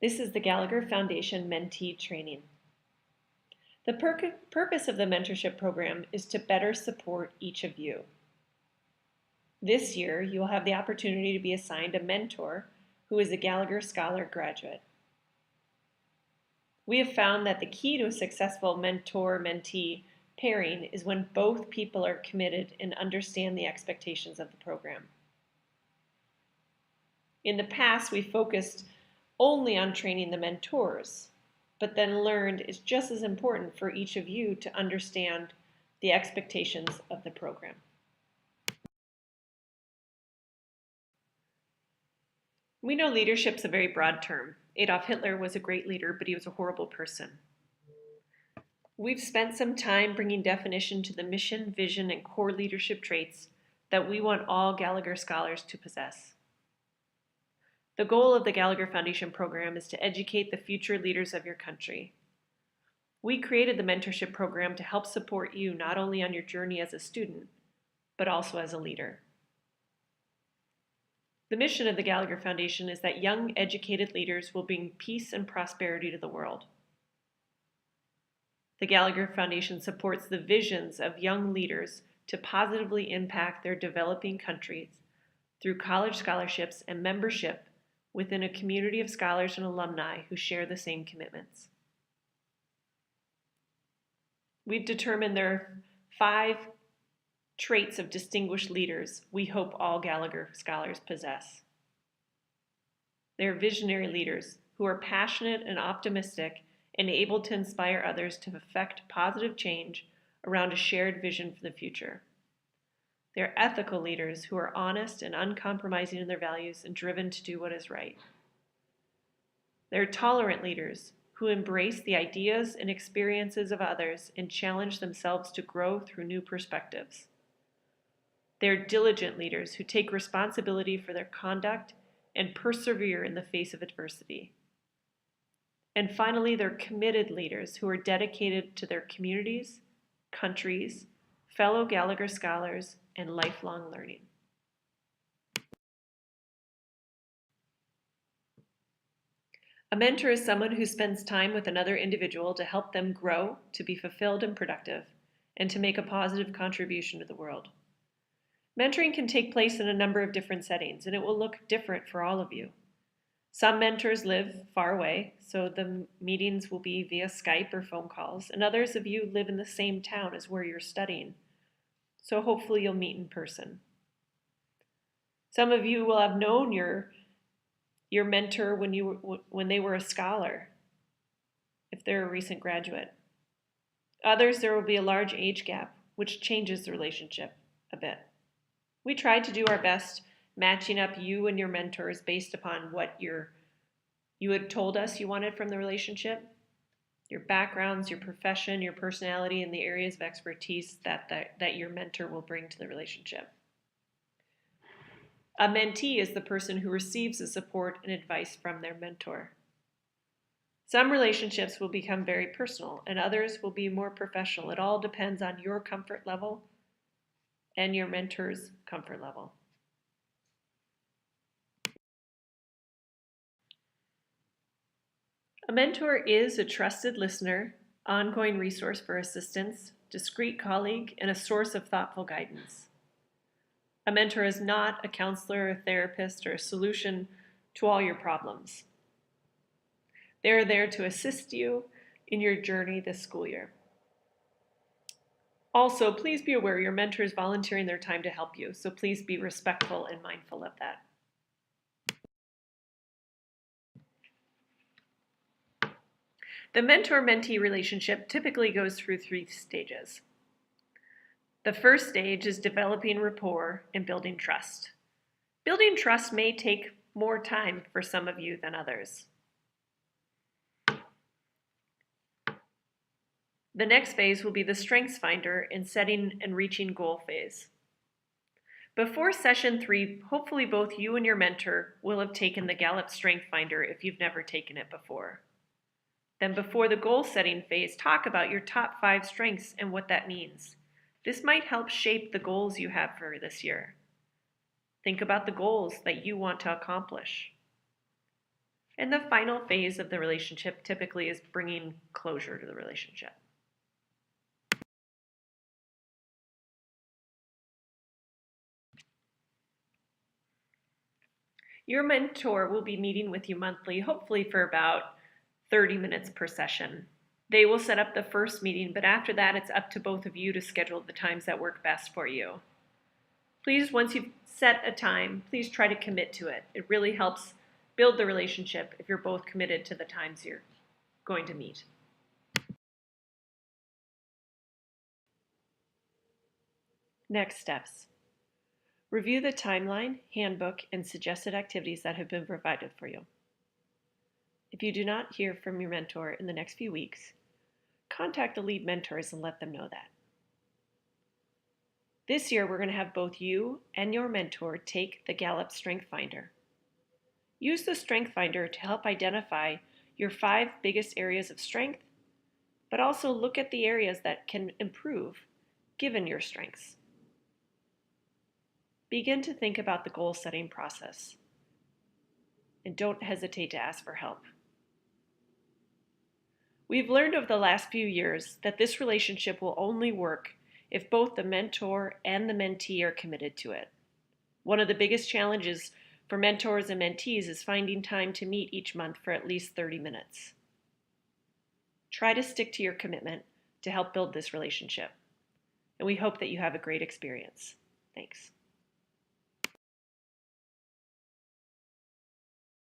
This is the Gallagher Foundation Mentee Training. The purpose of the mentorship program is to better support each of you. This year, you will have the opportunity to be assigned a mentor who is a Gallagher Scholar graduate. We have found that the key to a successful mentor-mentee pairing is when both people are committed and understand the expectations of the program. In the past, we focused only on training the mentors, but then learned it's just as important for each of you to understand the expectations of the program. We know leadership's a very broad term. Adolf Hitler was a great leader, but he was a horrible person. We've spent some time bringing definition to the mission, vision, and core leadership traits that we want all Gallagher Scholars to possess. The goal of the Gallagher Foundation program is to educate the future leaders of your country. We created the mentorship program to help support you not only on your journey as a student, but also as a leader. The mission of the Gallagher Foundation is that young, educated leaders will bring peace and prosperity to the world. The Gallagher Foundation supports the visions of young leaders to positively impact their developing countries through college scholarships and membership within a community of scholars and alumni who share the same commitments. We've determined there are 5 traits of distinguished leaders we hope all Gallagher Scholars possess. They're visionary leaders who are passionate and optimistic and able to inspire others to effect positive change around a shared vision for the future. They're ethical leaders who are honest and uncompromising in their values and driven to do what is right. They're tolerant leaders who embrace the ideas and experiences of others and challenge themselves to grow through new perspectives. They're diligent leaders who take responsibility for their conduct and persevere in the face of adversity. And finally, they're committed leaders who are dedicated to their communities, countries, fellow Gallagher Scholars, and lifelong learning. A mentor is someone who spends time with another individual to help them grow, to be fulfilled and productive, and to make a positive contribution to the world. Mentoring can take place in a number of different settings, and it will look different for all of you. Some mentors live far away, so the meetings will be via Skype or phone calls, and others of you live in the same town as where you're studying, so hopefully you'll meet in person. Some of you will have known your mentor when they were a scholar, if they're a recent graduate. Others, there will be a large age gap, which changes the relationship a bit. We tried to do our best matching up you and your mentors based upon what you had told us you wanted from the relationship, your backgrounds, your profession, your personality, and the areas of expertise that your mentor will bring to the relationship. A mentee is the person who receives the support and advice from their mentor. Some relationships will become very personal, and others will be more professional. It all depends on your comfort level and your mentor's comfort level. A mentor is a trusted listener, ongoing resource for assistance, discreet colleague, and a source of thoughtful guidance. A mentor is not a counselor, a therapist, or a solution to all your problems. They are there to assist you in your journey this school year. Also, please be aware your mentor is volunteering their time to help you, so please be respectful and mindful of that. The mentor-mentee relationship typically goes through 3 stages. The first stage is developing rapport and building trust. Building trust may take more time for some of you than others. The next phase will be the strengths finder and setting and reaching goal phase. Before session 3, hopefully both you and your mentor will have taken the Gallup Strength Finder if you've never taken it before. Then before the goal setting phase, talk about your top 5 strengths and what that means. This might help shape the goals you have for this year. Think about the goals that you want to accomplish. And the final phase of the relationship typically is bringing closure to the relationship. Your mentor will be meeting with you monthly, hopefully for about 30 minutes per session. They will set up the first meeting, but after that, it's up to both of you to schedule the times that work best for you. Please, once you've set a time, please try to commit to it. It really helps build the relationship if you're both committed to the times you're going to meet. Next steps. Review the timeline, handbook, and suggested activities that have been provided for you. If you do not hear from your mentor in the next few weeks, contact the lead mentors and let them know that. This year, we're going to have both you and your mentor take the Gallup Strength Finder. Use the Strength Finder to help identify your 5 biggest areas of strength, but also look at the areas that can improve given your strengths. Begin to think about the goal-setting process, and don't hesitate to ask for help. We've learned over the last few years that this relationship will only work if both the mentor and the mentee are committed to it. One of the biggest challenges for mentors and mentees is finding time to meet each month for at least 30 minutes. Try to stick to your commitment to help build this relationship, and we hope that you have a great experience. Thanks.